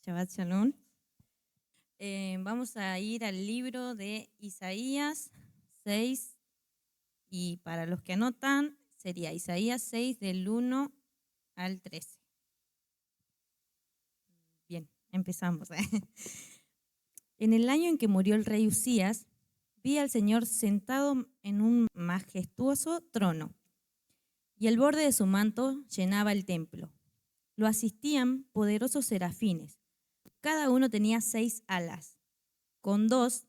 Shabbat Shalom. Vamos a ir al libro de Isaías 6 y para los que anotan sería Isaías 6 del 1 al 13. Bien, empezamos. En el año en que murió el rey Usías, vi al Señor sentado en un majestuoso trono y el borde de su manto llenaba el templo. Lo asistían poderosos serafines. Cada uno tenía 6 alas. Con dos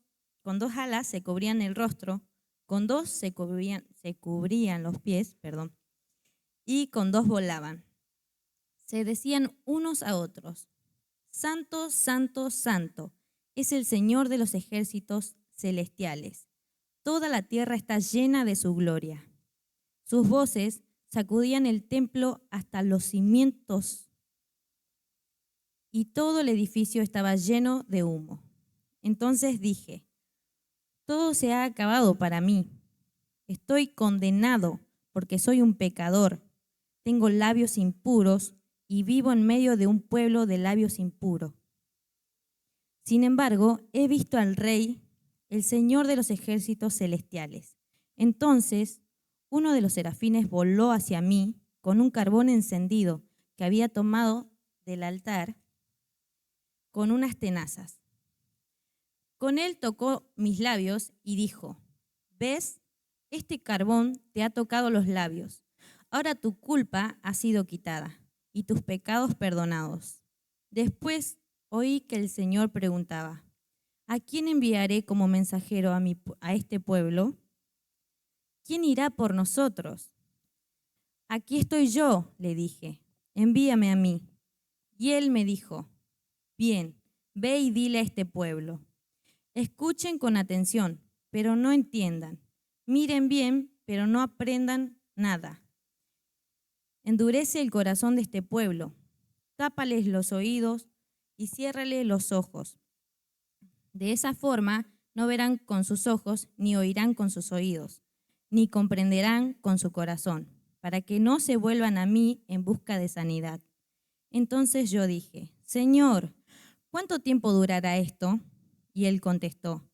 alas se cubrían el rostro, con 2 se cubrían los pies, y con 2 volaban. Se decían unos a otros: Santo, santo, santo, es el Señor de los ejércitos celestiales. Toda la tierra está llena de su gloria. Sus voces sacudían el templo hasta los cimientos y todo el edificio estaba lleno de humo. Entonces dije: todo se ha acabado para mí. Estoy condenado porque soy un pecador. Tengo labios impuros y vivo en medio de un pueblo de labios impuros. Sin embargo, he visto al Rey, el Señor de los ejércitos celestiales. Entonces, uno de los serafines voló hacia mí con un carbón encendido que había tomado del altar con unas tenazas. Con él tocó mis labios y dijo: ¿ves? Este carbón te ha tocado los labios. Ahora tu culpa ha sido quitada y tus pecados perdonados. Después oí que el Señor preguntaba: ¿a quién enviaré como mensajero a este pueblo? ¿Quién irá por nosotros? Aquí estoy yo, le dije, envíame a mí. Y él me dijo: bien, ve y dile a este pueblo. Escuchen con atención, pero no entiendan. Miren bien, pero no aprendan nada. Endurece el corazón de este pueblo. Tápales los oídos y ciérrales los ojos. De esa forma no verán con sus ojos, ni oirán con sus oídos, ni comprenderán con su corazón, para que no se vuelvan a mí en busca de sanidad. Entonces yo dije: Señor, ¿cuánto tiempo durará esto? Y él contestó: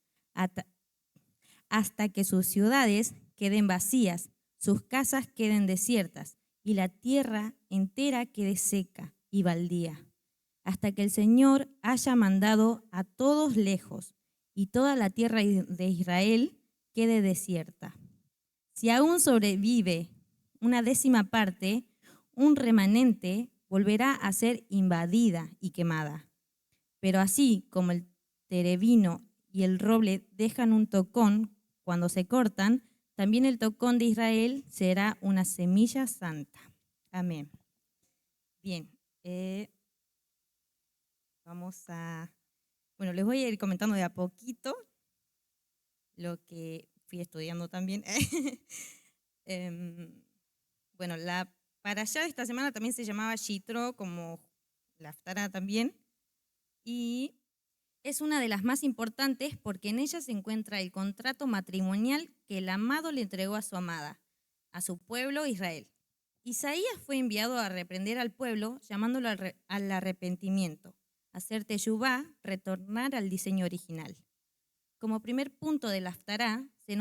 hasta que sus ciudades queden vacías, sus casas queden desiertas y la tierra entera quede seca y baldía, hasta que el Señor haya mandado a todos lejos y toda la tierra de Israel quede desierta. Si aún sobrevive una 10ª parte, un remanente volverá a ser invadida y quemada. Pero así como el terebino y el roble dejan un tocón cuando se cortan, también el tocón de Israel será una semilla santa. Amén. Bien, les voy a ir comentando de a poquito lo que fui estudiando también. La parashá de esta semana también se llamaba Yitro, como la Haftará también, y es una de las más importantes porque en ella se encuentra el contrato matrimonial que el amado le entregó a su amada, a su pueblo Israel. Isaías fue enviado a reprender al pueblo, llamándolo al arrepentimiento, hacer teshuvá, retornar al diseño original. Como primer punto de la Haftará, se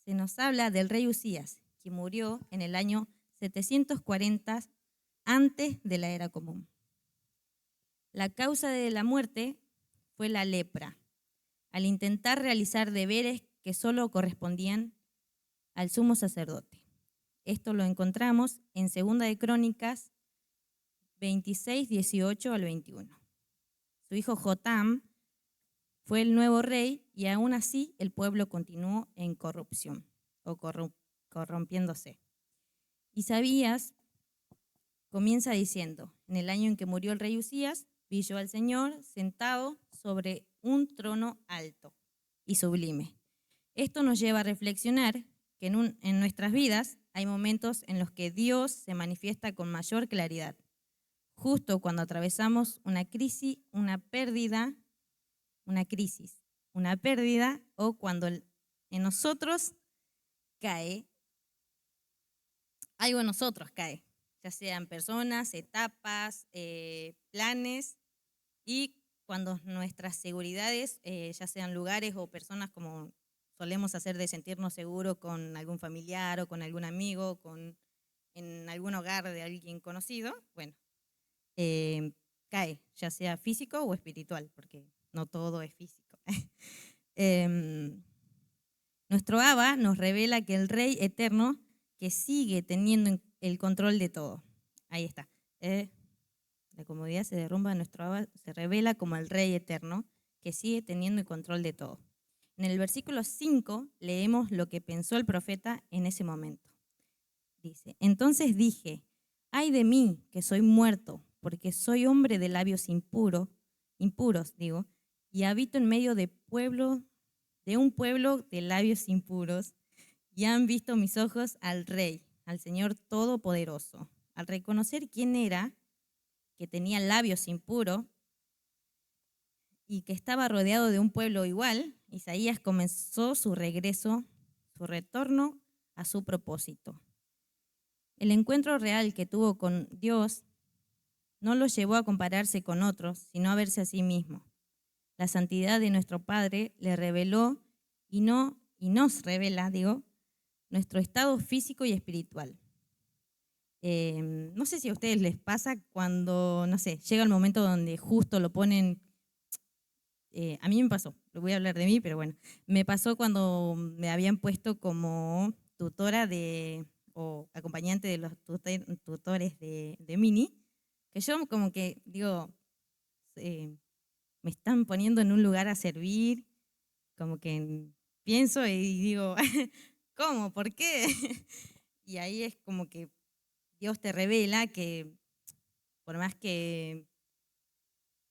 nos habla del rey Usías, que murió en el año 740 antes de la era común. La causa de la muerte fue la lepra, al intentar realizar deberes que solo correspondían al sumo sacerdote. Esto lo encontramos en 2 de Crónicas 26, 18 al 21. Su hijo Jotam fue el nuevo rey y aún así el pueblo continuó en corrupción o corrompiéndose. Isaías comienza diciendo: en el año en que murió el rey Usías, vi yo al Señor sentado sobre un trono alto y sublime. Esto nos lleva a reflexionar que en nuestras vidas hay momentos en los que Dios se manifiesta con mayor claridad. Justo cuando atravesamos una crisis, una pérdida, o cuando en nosotros cae, algo en nosotros cae, ya sean personas, etapas, planes Y cuando nuestras seguridades, ya sean lugares o personas, como solemos hacer de sentirnos seguros con algún familiar o con algún amigo, en algún hogar de alguien conocido, bueno, eh, cae, ya sea físico o espiritual, porque no todo es físico. Em, Nuestro Abba nos revela que el Rey eterno, que sigue teniendo el control de todo. Ahí está. La comodidad se derrumba, nuestro Abba se revela como el Rey eterno, que sigue teniendo el control de todo. En el versículo 5 leemos lo que pensó el profeta en ese momento. Dice, entonces dije, ay de mí, que soy muerto, porque soy hombre de labios impuros, y habito en medio de un pueblo de labios impuros, y han visto mis ojos al Rey, al Señor Todopoderoso. Al reconocer quién era, que tenía labios impuros y que estaba rodeado de un pueblo igual, Isaías comenzó su regreso, su retorno a su propósito. El encuentro real que tuvo con Dios no lo llevó a compararse con otros, sino a verse a sí mismo. La santidad de nuestro Padre le reveló y nos revela, nuestro estado físico y espiritual. No sé si a ustedes les pasa cuando, no sé, llega el momento donde justo lo ponen, a mí me pasó, lo voy a hablar de mí, pero bueno, me pasó cuando me habían puesto como tutora o acompañante de los tutores de Mini, que yo como que digo, me están poniendo en un lugar a servir, como que pienso y digo, ¿cómo? ¿Por qué? Y ahí es como que Dios te revela que por más que,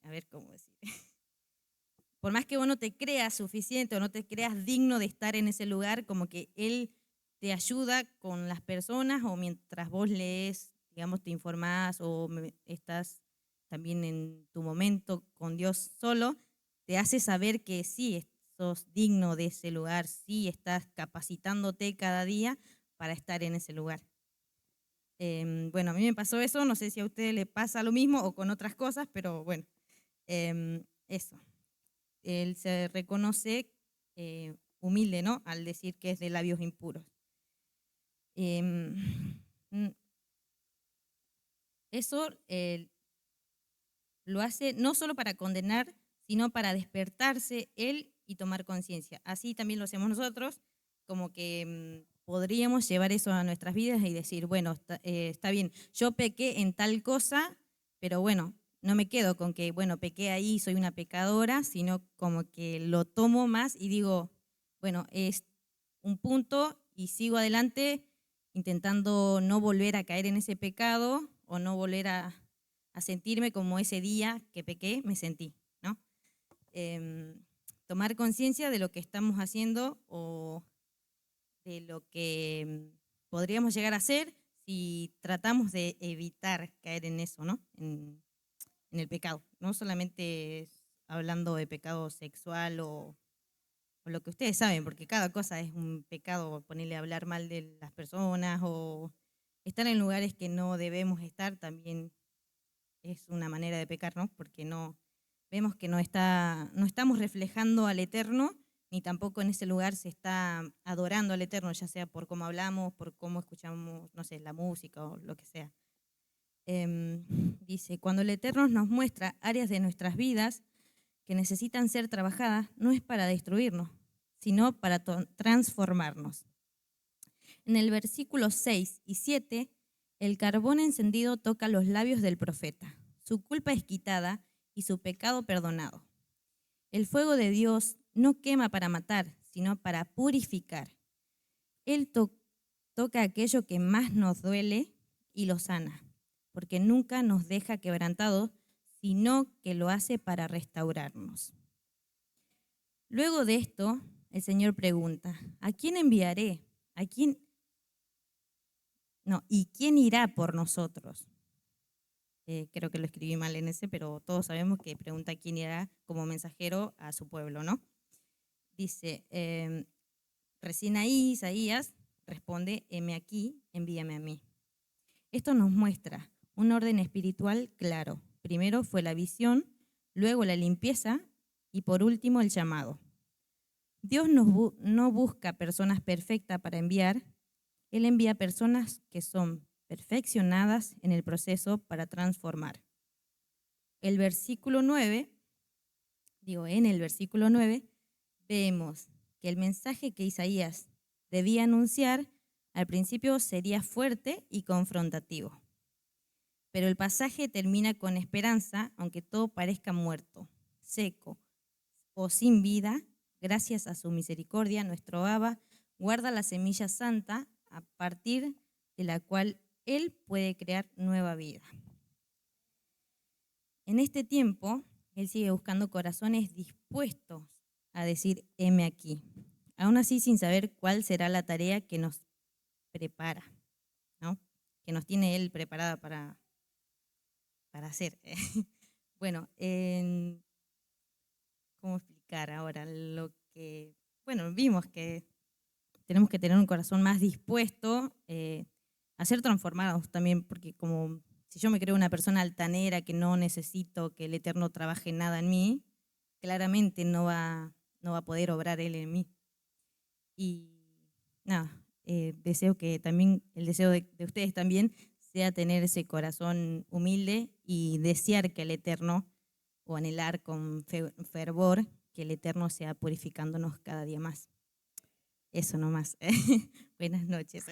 a ver cómo decir, por más que vos no te creas suficiente o no te creas digno de estar en ese lugar, como que Él te ayuda con las personas o mientras vos lees, digamos, te informás o estás también en tu momento con Dios solo, te hace saber que sí, sos digno de ese lugar, sí estás capacitándote cada día para estar en ese lugar. Bueno, a mí me pasó eso, no sé si a usted le pasa lo mismo o con otras cosas, pero bueno, eso. Él se reconoce humilde, ¿no? Al decir que es de labios impuros. Eso lo hace no solo para condenar, sino para despertarse él y tomar conciencia. Así también lo hacemos nosotros, como que podríamos llevar eso a nuestras vidas y decir, bueno, está bien, yo pequé en tal cosa, pero bueno, no me quedo con que, bueno, pequé ahí, soy una pecadora, sino como que lo tomo más y digo, bueno, es un punto y sigo adelante intentando no volver a caer en ese pecado o no volver a sentirme como ese día que pequé me sentí, ¿no? Tomar conciencia de lo que estamos haciendo o de lo que podríamos llegar a hacer si tratamos de evitar caer en eso, ¿no? En el pecado. No solamente hablando de pecado sexual o lo que ustedes saben, porque cada cosa es un pecado, ponerle a hablar mal de las personas o estar en lugares que no debemos estar también es una manera de pecar, ¿no? Porque no vemos que no estamos reflejando al Eterno, ni tampoco en ese lugar se está adorando al Eterno, ya sea por cómo hablamos, por cómo escuchamos, no sé, la música o lo que sea. Dice, cuando el Eterno nos muestra áreas de nuestras vidas que necesitan ser trabajadas, no es para destruirnos, sino para transformarnos. En el versículo 6 y 7, el carbón encendido toca los labios del profeta. Su culpa es quitada y su pecado perdonado. El fuego de Dios no quema para matar, sino para purificar. Él toca aquello que más nos duele y lo sana, porque nunca nos deja quebrantados, sino que lo hace para restaurarnos. Luego de esto, el Señor pregunta, ¿a quién enviaré? ¿A quién? No, ¿y quién irá por nosotros? Creo que lo escribí mal en ese, pero todos sabemos que pregunta quién irá como mensajero a su pueblo, ¿no? Dice, recién ahí Isaías responde, heme aquí, envíame a mí. Esto nos muestra un orden espiritual claro. Primero fue la visión, luego la limpieza y por último el llamado. Dios no busca personas perfectas para enviar, Él envía personas que son perfeccionadas en el proceso para transformar. En el versículo 9, vemos que el mensaje que Isaías debía anunciar al principio sería fuerte y confrontativo. Pero el pasaje termina con esperanza, aunque todo parezca muerto, seco o sin vida. Gracias a su misericordia, nuestro Abba guarda la semilla santa a partir de la cual Él puede crear nueva vida. En este tiempo, Él sigue buscando corazones dispuestos a decir, heme aquí, aún así sin saber cuál será la tarea que nos prepara, ¿no? Que nos tiene Él preparada para hacer. Bueno, ¿cómo explicar ahora lo que? Bueno, vimos que tenemos que tener un corazón más dispuesto a ser transformados también, porque como si yo me creo una persona altanera que no necesito que el Eterno trabaje nada en mí, claramente no va a poder obrar Él en mí. Y nada, deseo que también, el deseo de ustedes también sea tener ese corazón humilde y desear que el Eterno, o anhelar con fervor, que el Eterno sea purificándonos cada día más. Eso nomás. Buenas noches.